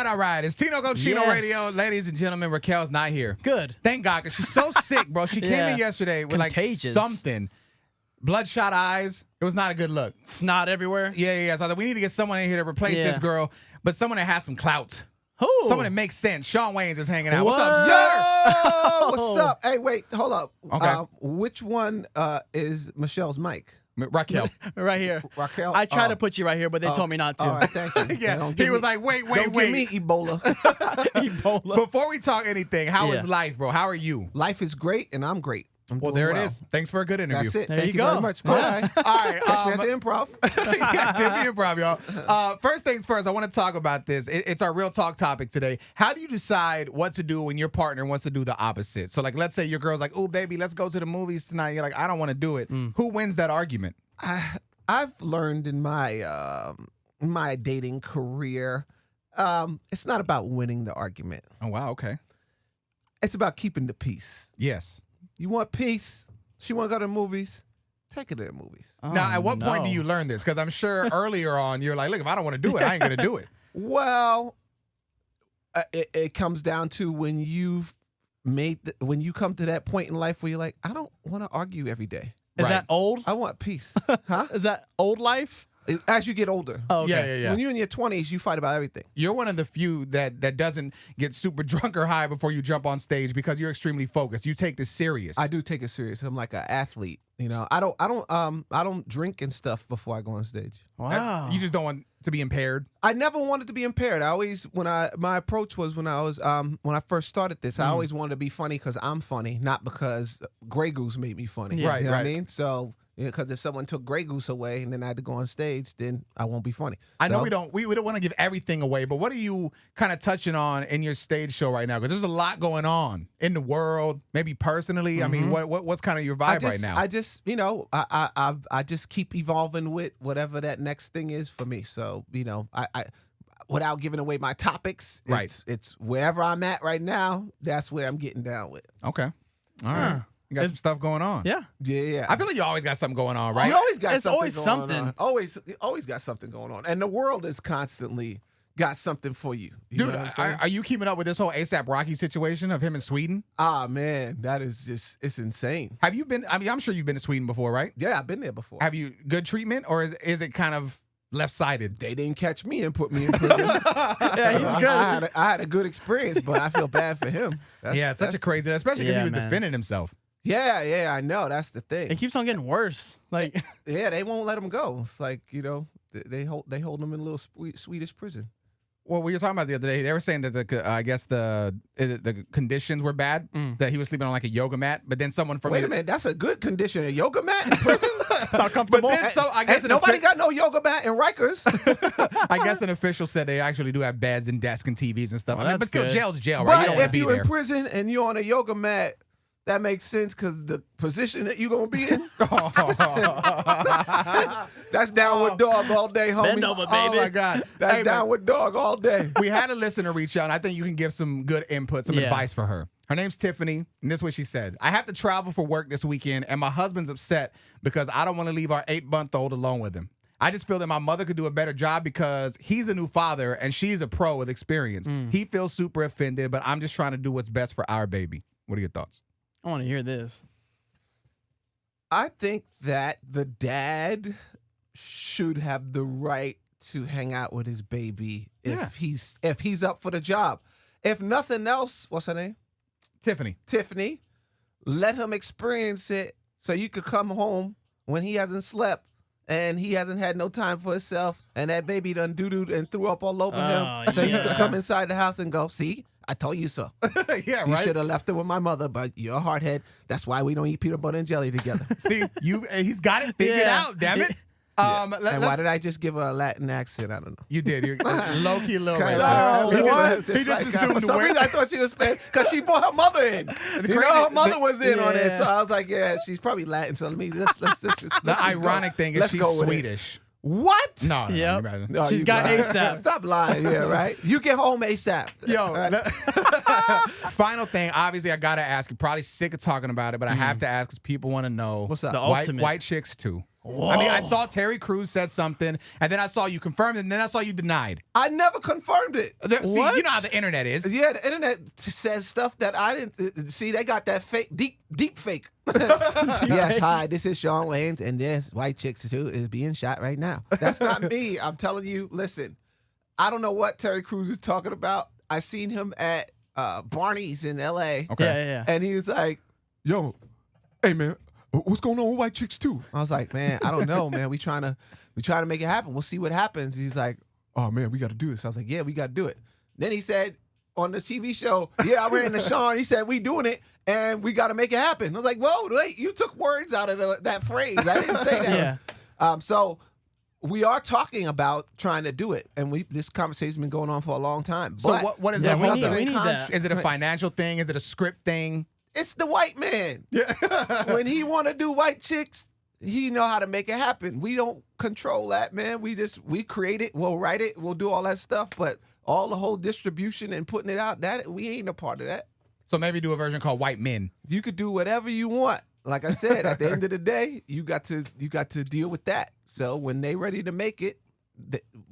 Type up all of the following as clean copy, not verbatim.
right. It's Tino Cochino Radio. Ladies and gentlemen, Raquel's not here. Good. Thank God, because she's so sick, bro. She came in yesterday with Contagious. like something. Bloodshot eyes. It was not a good look. Snot everywhere. Yeah. So I thought we need to get someone in here to replace this girl, but someone that has some clout. Who? Someone that makes sense. Shawn Wayans is hanging out. What? What's up, sir? What's up? Hey, wait, hold up. Okay. Which one is Michelle's mic? Raquel. Right here. Raquel? I tried to put you right here, but they told me not to. All right, thank you. Yeah, he was like, wait. Don't give me Ebola. Ebola. Before we talk anything, how is life, bro? How are you? Life is great, and I'm great. Well, there it is. Thanks for a good interview. That's it. There Thank you you go. very much. Yeah. Bye. All right. Catch me at the improv. Yeah, Timmy Improv, y'all. First things first, I want to talk about this. It's our real talk topic today. How do you decide what to do when your partner wants to do the opposite? So, like, let's say your girl's like, "Oh, baby, let's go to the movies tonight." You're like, "I don't want to do it." Who wins that argument? I've learned in my my dating career, it's not about winning the argument. Oh, wow. Okay. It's about keeping the peace. Yes. You want peace? She want to go to the movies? Take her to the movies. Now, at what point do you learn this? Because I'm sure earlier on, you're like, look, if I don't want to do it, I ain't going to do it. Well, it comes down to when you've when you come to that point in life where you're like, I don't want to argue every day. Is that old? I want peace. Huh? Is that old life? As you get older. Oh, okay. Yeah. When you're in your 20s, you fight about everything. You're one of the few that doesn't get super drunk or high before you jump on stage because you're extremely focused. You take this serious. I do take it serious. I'm like an athlete. You know, I don't drink and stuff before I go on stage. Wow. You just don't want to be impaired. I never wanted to be impaired. I always, my approach was when I first started this, I always wanted to be funny because I'm funny, not because Grey Goose made me funny. Yeah. You know what I mean? So, because if someone took Grey Goose away and then I had to go on stage, then I won't be funny. I know we don't want to give everything away, but what are you kind of touching on in your stage show right now? Because there's a lot going on in the world, maybe personally. I mean, what's kind of your vibe right now? I just, I just keep evolving with whatever that next thing is for me. So, I without giving away my topics, it's wherever I'm at right now, that's where I'm getting down with. Okay. All right. You got some stuff going on. Yeah. Yeah. I feel like you always got something going on, right? You always got It's something always going something. on. Always got something going on. And the world is constantly got something for you. Dude, know what I'm saying? are you keeping up with this whole ASAP Rocky situation of him in Sweden? Ah, man, that is just, it's insane. Have you been, I'm sure you've been to Sweden before, right? Yeah, I've been there before. Have you good treatment or is it kind of left-sided? They didn't catch me and put me in prison. Yeah, he's So good. I had a good experience, but I feel bad for him. It's such a crazy, especially because he was defending himself. Yeah, I know. That's the thing. It keeps on getting worse. Like, Yeah, they won't let him go. It's like, they hold him in a little Swedish prison. Well, we were talking about the other day. They were saying that I guess the conditions were bad. That he was sleeping on like a yoga mat. But then someone from Wait a minute, that's a good condition. A yoga mat in prison? it's not comfortable. But then I guess nobody got no yoga mat in Rikers. I guess an official said they actually do have beds and desks and TVs and stuff. Well, but still, good. jail's jail, right? But if you're in prison and you're on a yoga mat, that makes sense because the position that you're going to be in, that's downward dog all day, homie. Bend over, Oh, baby. my God. That's Hey, downward dog all day. we had a listener reach out, and I think you can give some good input, some advice for her. Her name's Tiffany, and this is what she said. I have to travel for work this weekend, and my husband's upset because I don't want to leave our 8-month-old alone with him. I just feel that my mother could do a better job because he's a new father, and she's a pro with experience. He feels super offended, but I'm just trying to do what's best for our baby. What are your thoughts? I want to hear this. I think that the dad should have the right to hang out with his baby if he's up for the job. If nothing else, what's her name? Tiffany. Let him experience it so you could come home when he hasn't slept and he hasn't had no time for himself and that baby done doo-dooed and threw up all over him. So you could come inside the house and go, see? I told you so. Yeah, You right? should have left it with my mother, but you're a hardhead. That's why we don't eat peanut butter and jelly together. See, he's got it figured out, damn it. And why did I just give her a Latin accent? I don't know. You did. You're low-key a little No, racist. He just assumed for some reason I thought she was Spanish because she brought her mother in. Her mother was in on it, so I was like, yeah, she's probably Latin. So let's the ironic thing is she's Swedish. What? No. Yep. No, She's got ASAP. Stop lying, yeah, right? You get home ASAP. Yo, final thing. Obviously, I gotta ask. You're probably sick of talking about it, but I have to ask because people want to know. What's up? The White ultimate. chicks too. I mean, I saw Terry Crews said something, and then I saw you confirmed, and then I saw you denied. I never confirmed it. See, you know how the internet is. Yeah, the internet says stuff that I didn't see. They got that fake, deep fake. Yes, hi, this is Shawn Wayans, and this white chicks too is being shot right now. That's not me. I'm telling you. Listen, I don't know what Terry Crews is talking about. I seen him at Barney's in L.A. Okay. Yeah. And he was like, "Yo, hey man, what's going on with white chicks too?" I was like, "Man, I don't know, man. We trying to make it happen. We'll see what happens." He's like, "Oh man, we got to do this." I was like, "Yeah, we got to do it." Then he said on the TV show, "Yeah, I ran to Shawn." He said, "We doing it, and we got to make it happen." I was like, "Whoa, wait, you took words out of that phrase. I didn't say that." Yeah. So we are talking about trying to do it, and this conversation's been going on for a long time. So But what is Yeah, that? we need that. Is it a financial thing? Is it a script thing? it's the white man. Yeah. When he want to do white chicks, he know how to make it happen. We don't control that, man. We create it, we'll write it, we'll do all that stuff, but all the whole distribution and putting it out, that we ain't a part of that. So maybe do a version called White Men. You could do whatever you want. Like I said, at the end of the day, you got to deal with that. So when they ready to make it,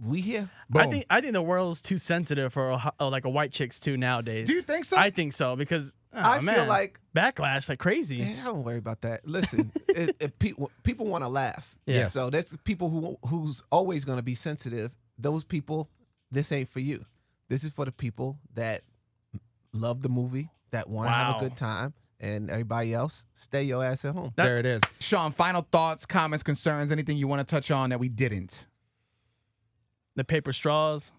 we here. Boom. I think the world's too sensitive for like a white chicks too nowadays. Do you think so? I think so because I feel like backlash like crazy. Yeah, don't worry about that. Listen, people want to laugh. Yes. So there's people who's always going to be sensitive. Those people, this ain't for you. This is for the people that love the movie, that want to have a good time, and everybody else, stay your ass at home. There it is. Shawn, final thoughts, comments, concerns, anything you want to touch on that we didn't? The paper straws.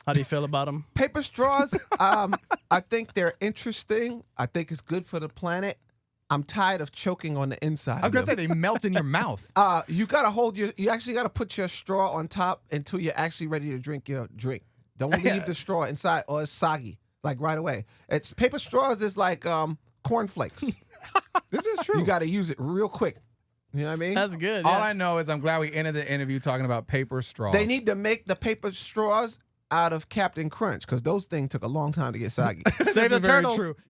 How do you feel about them? Paper straws, I think they're interesting. I think it's good for the planet. I'm tired of choking on the inside. I was going to say, they melt in your mouth. You got to you actually got to put your straw on top until you're actually ready to drink your drink. Don't leave the straw inside or it's soggy, like right away. It's paper straws is like cornflakes. This is true. You got to use it real quick. You know what I mean? That's good. All I know is I'm glad we ended the interview talking about paper straws. They need to make the paper straws out of Captain Crunch because those things took a long time to get soggy. Save the very turtles. true.